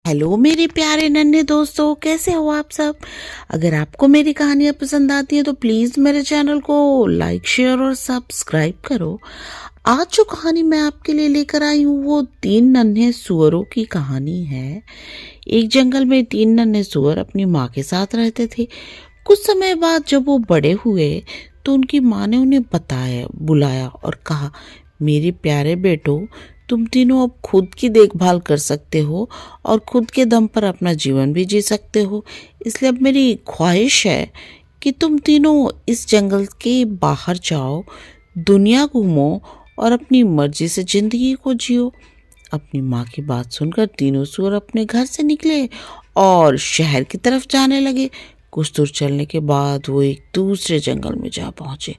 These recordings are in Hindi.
हेलो मेरे प्यारे नन्हे दोस्तों, कैसे हो आप सब। अगर आपको मेरी कहानियाँ पसंद आती हैं तो प्लीज़ मेरे चैनल को लाइक शेयर और सब्सक्राइब करो। आज जो कहानी मैं आपके लिए लेकर आई हूँ वो 3 नन्हे सुअरों की कहानी है। एक जंगल में 3 नन्हे सुअर अपनी माँ के साथ रहते थे। कुछ समय बाद जब वो बड़े हुए तो उनकी माँ ने उन्हें बुलाया और कहा, मेरे प्यारे बेटो, तुम तीनों अब खुद की देखभाल कर सकते हो और खुद के दम पर अपना जीवन भी जी सकते हो। इसलिए अब मेरी ख्वाहिश है कि तुम तीनों इस जंगल के बाहर जाओ, दुनिया घूमो और अपनी मर्जी से जिंदगी को जियो। अपनी माँ की बात सुनकर तीनों सुअर अपने घर से निकले और शहर की तरफ जाने लगे। कुछ दूर चलने के बाद वो एक दूसरे जंगल में जा पहुंचे।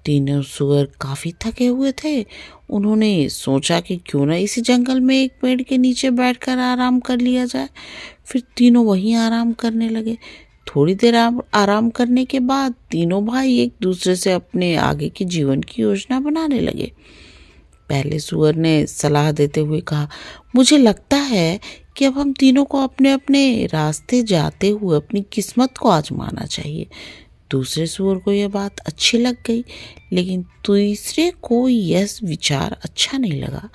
तीनों सुअर काफी थके हुए थे। उन्होंने सोचा कि क्यों ना इसी जंगल में एक पेड़ के नीचे बैठकर आराम कर लिया जाए। फिर तीनों वहीं आराम करने लगे। थोड़ी देर आराम करने के बाद तीनों भाई एक दूसरे से अपने आगे की जीवन की योजना बनाने लगे। पहले सुअर ने सलाह देते हुए कहा, मुझे लगता है कि अब हम तीनों को अपने अपने रास्ते जाते हुए अपनी किस्मत को आजमाना चाहिए। दूसरे सुअर को यह बात अच्छी लग गई, लेकिन तीसरे को यह विचार अच्छा नहीं लगा।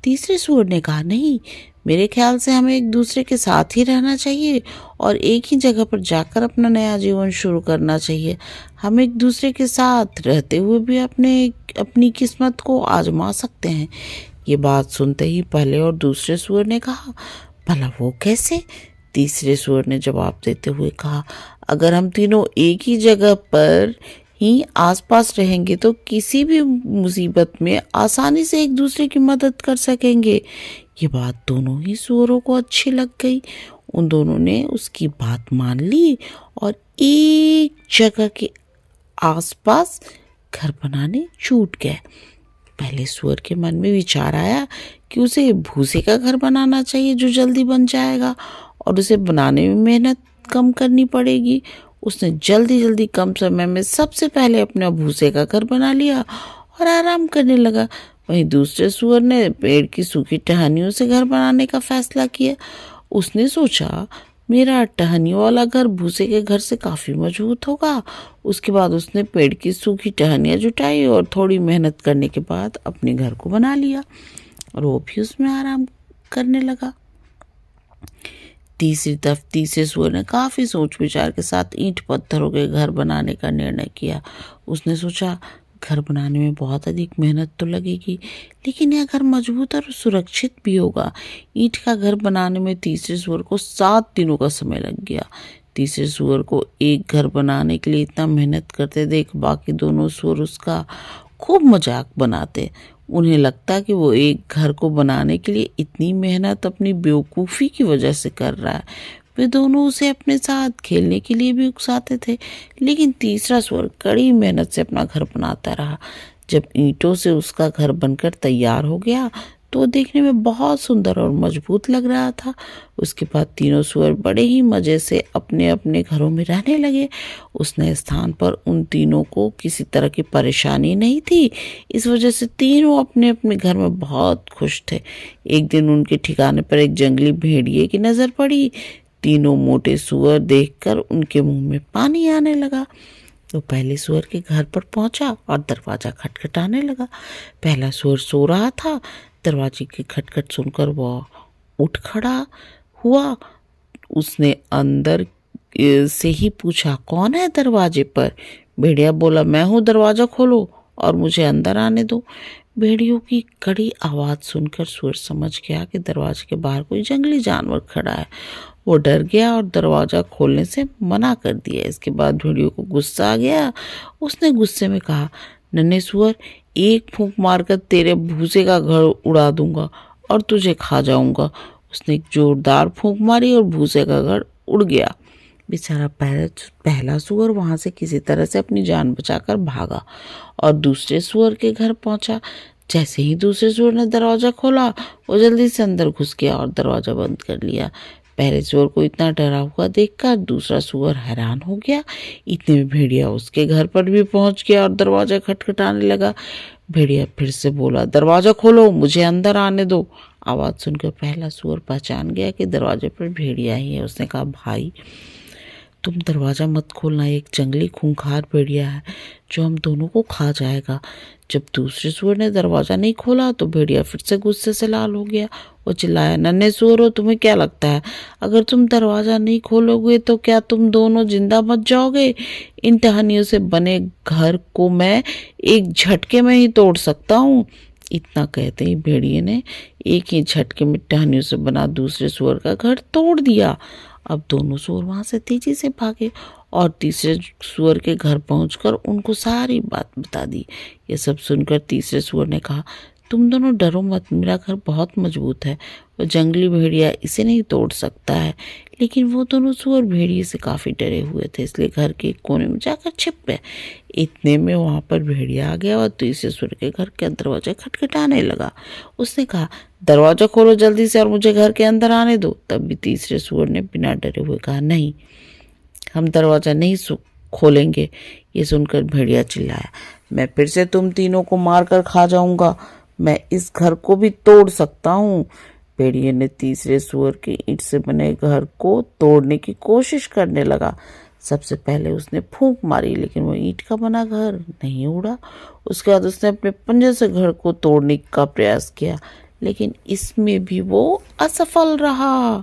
तीसरे सुअर ने कहा, नहीं, मेरे ख्याल से हमें एक दूसरे के साथ ही रहना चाहिए और एक ही जगह पर जाकर अपना नया जीवन शुरू करना चाहिए। हम एक दूसरे के साथ रहते हुए भी अपनी किस्मत को आजमा सकते हैं। ये बात सुनते ही पहले और दूसरे सुअर ने कहा, भला वो कैसे? तीसरे सुअर ने जवाब देते हुए कहा, अगर हम तीनों एक ही जगह पर ही आसपास रहेंगे तो किसी भी मुसीबत में आसानी से एक दूसरे की मदद कर सकेंगे। ये बात दोनों ही सुअरों को अच्छी लग गई। उन दोनों ने उसकी बात मान ली और एक जगह के आसपास घर बनाने छूट गए। पहले सुअर के मन में विचार आया कि उसे भूसे का घर बनाना चाहिए जो जल्दी बन जाएगा और उसे बनाने में मेहनत कम करनी पड़ेगी। उसने जल्दी जल्दी कम समय में सबसे पहले अपना भूसे का घर बना लिया और आराम करने लगा। वहीं दूसरे सुअर ने पेड़ की सूखी टहनियों से घर बनाने का फैसला किया। उसने सोचा, मेरा टहनियों वाला घर भूसे के घर से काफ़ी मजबूत होगा। उसके बाद उसने पेड़ की सूखी टहनियाँ जुटाई और थोड़ी मेहनत करने के बाद अपने घर को बना लिया और वो भी उसमें आराम करने लगा। तीसरी तरफ तीसरे सुअर ने काफ़ी सोच विचार के साथ ईंट पत्थरों के घर बनाने का निर्णय किया। उसने सोचा, घर बनाने में बहुत अधिक मेहनत तो लगेगी, लेकिन यह घर मजबूत और सुरक्षित भी होगा। ईंट का घर बनाने में तीसरे सुअर को 7 दिनों का समय लग गया। तीसरे सुअर को एक घर बनाने के लिए इतना मेहनत करते देख बाकी दोनों सुअर उसका खूब मजाक बनाते। उन्हें लगता कि वो एक घर को बनाने के लिए इतनी मेहनत अपनी बेवकूफ़ी की वजह से कर रहा है। वे दोनों उसे अपने साथ खेलने के लिए भी उकसाते थे, लेकिन तीसरा स्वर कड़ी मेहनत से अपना घर बनाता रहा। जब ईंटों से उसका घर बनकर तैयार हो गया तो वो देखने में बहुत सुंदर और मजबूत लग रहा था। उसके बाद तीनों सुअर बड़े ही मज़े से अपने अपने घरों में रहने लगे। उस नए स्थान पर उन तीनों को किसी तरह की परेशानी नहीं थी। इस वजह से तीनों अपने अपने घर में बहुत खुश थे। एक दिन उनके ठिकाने पर एक जंगली भेड़िए की नज़र पड़ी। तीनों मोटे सुअर देखकर उनके मुंह में पानी आने लगा। तो पहले सुअर के घर पर पहुंचा और दरवाज़ा खटखटाने लगा। पहला सुअर सो रहा था। दरवाजे की खटखट सुनकर वह उठ खड़ा हुआ। उसने अंदर से ही पूछा, कौन है दरवाजे पर? भेड़िया बोला, मैं हूँ, दरवाज़ा खोलो और मुझे अंदर आने दो। भेड़ियों की कड़ी आवाज़ सुनकर सुअर समझ गया कि दरवाजे के बाहर कोई जंगली जानवर खड़ा है। वो डर गया और दरवाज़ा खोलने से मना कर दिया। इसके बाद भेड़ियों को गुस्सा आ गया। उसने गुस्से में कहा, नन्हे सुअर, एक फूंक मारकर तेरे भूसे का घर उड़ा दूंगा और तुझे खा जाऊंगा। उसने एक जोरदार फूंक मारी और भूसे का घर उड़ गया। बेचारा पहला सुअर वहां से किसी तरह से अपनी जान बचाकर भागा और दूसरे सुअर के घर पहुंचा। जैसे ही दूसरे सुअर ने दरवाज़ा खोला, वो जल्दी से अंदर घुस गया और दरवाज़ा बंद कर लिया। पहले सुअर को इतना डरा हुआ देखकर दूसरा सुअर हैरान हो गया। इतने में भेड़िया उसके घर पर भी पहुंच गया और दरवाज़ा खटखटाने लगा। भेड़िया फिर से बोला, दरवाज़ा खोलो, मुझे अंदर आने दो। आवाज़ सुनकर पहला सूअर पहचान गया कि दरवाजे पर भेड़िया ही है। उसने कहा, भाई तुम दरवाज़ा मत खोलना, एक जंगली खूंखार भेड़िया है जो हम दोनों को खा जाएगा। जब दूसरे सूअर ने दरवाज़ा नहीं खोला तो भेड़िया फिर से गुस्से से लाल हो गया। वो चिल्लाया, नन्हे सूअर हो, तुम्हें क्या लगता है अगर तुम दरवाज़ा नहीं खोलोगे तो क्या तुम दोनों जिंदा मच जाओगे? इन टहनियों से बने घर को मैं एक झटके में ही तोड़ सकता हूँ। इतना कहते ही भेड़िए ने एक ही झटके में टहनियों से बना दूसरे सूअर का घर तोड़ दिया। अब दोनों सूअर वहां से तेजी से भागे और तीसरे सूअर के घर पहुंचकर उनको सारी बात बता दी। ये सब सुनकर तीसरे सूअर ने कहा, तुम दोनों डरो मत, मेरा घर बहुत मजबूत है, वो जंगली भेड़िया इसे नहीं तोड़ सकता है। लेकिन वो दोनों सूअर भेड़िए से काफ़ी डरे हुए थे, इसलिए घर के एक कोने में जाकर छिप गए। इतने में वहाँ पर भेड़िया आ गया और तीसरे सूअर के घर के दरवाजे खटखटाने लगा। उसने कहा, दरवाज़ा खोलो जल्दी से और मुझे घर के अंदर आने दो। तब भी तीसरे सूअर ने बिना डरे हुए कहा, नहीं, हम दरवाज़ा नहीं खोलेंगे। ये सुनकर भेड़िया चिल्लाया, मैं फिर से तुम तीनों को मार कर खा जाऊंगा, मैं इस घर को भी तोड़ सकता हूँ। भेड़िए ने तीसरे सूअर के ईंट से बने घर को तोड़ने की कोशिश करने लगा। सबसे पहले उसने फूंक मारी, लेकिन वो ईंट का बना घर नहीं उड़ा। उसके बाद उसने अपने पंजे से घर को तोड़ने का प्रयास किया, लेकिन इसमें भी वो असफल रहा।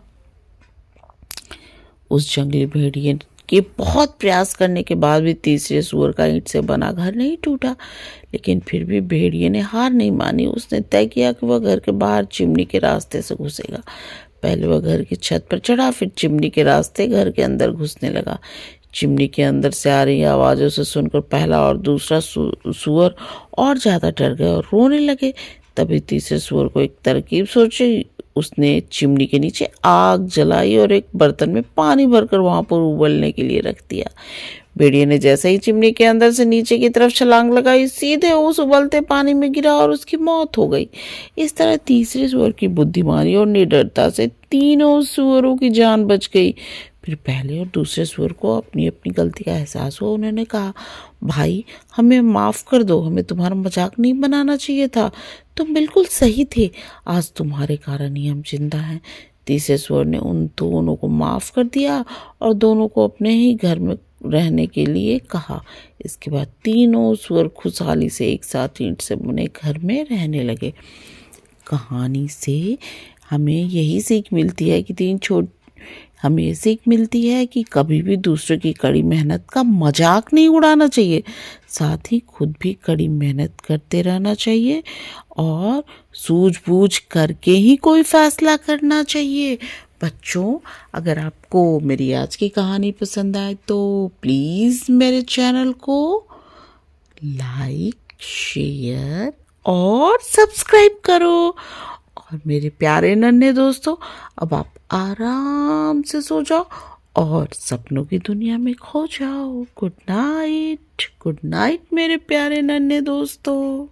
उस जंगली भेड़िए के बहुत प्रयास करने के बाद भी तीसरे सूअर का ईंट से बना घर नहीं टूटा, लेकिन फिर भी भेड़िए ने हार नहीं मानी। उसने तय किया कि वह घर के बाहर चिमनी के रास्ते से घुसेगा। पहले वह घर की छत पर चढ़ा, फिर चिमनी के रास्ते घर के अंदर घुसने लगा। चिमनी के अंदर से आ रही आवाज़ों से सुनकर पहला और दूसरा सूअर और ज़्यादा डर गए और रोने लगे। तभी तीसरे सूअर को एक तरकीब सोची। उसने चिमनी के नीचे आग जलाई और एक बर्तन में पानी भरकर वहां पर उबलने के लिए रख दिया। भेड़िए ने जैसे ही चिमनी के अंदर से नीचे की तरफ छलांग लगाई, सीधे उस उबलते पानी में गिरा और उसकी मौत हो गई। इस तरह तीसरे सूअर की बुद्धिमानी और निडरता से तीनों सूअरों की जान बच गई। फिर पहले और दूसरे सूअर को अपनी अपनी गलती का एहसास हुआ। उन्होंने कहा, भाई हमें माफ़ कर दो, हमें तुम्हारा मजाक नहीं बनाना चाहिए था, तुम बिल्कुल सही थे, आज तुम्हारे कारण ही हम जिंदा हैं। तीसरे सूअर ने उन दोनों को माफ़ कर दिया और दोनों को अपने ही घर में रहने के लिए कहा। इसके बाद तीनों सूअर खुशहाली से एक साथ ईंट से बने घर में रहने लगे। कहानी से हमें यही सीख मिलती है कि हमें ये सीख मिलती है कि कभी भी दूसरों की कड़ी मेहनत का मजाक नहीं उड़ाना चाहिए, साथ ही खुद भी कड़ी मेहनत करते रहना चाहिए और सूझबूझ करके ही कोई फैसला करना चाहिए। बच्चों, अगर आपको मेरी आज की कहानी पसंद आए तो प्लीज़ मेरे चैनल को लाइक, शेयर और सब्सक्राइब करो। और मेरे प्यारे नन्हे दोस्तों, अब आप आराम से सो जाओ और सपनों की दुनिया में खो जाओ। गुड नाइट, गुड नाइट मेरे प्यारे नन्हे दोस्तों।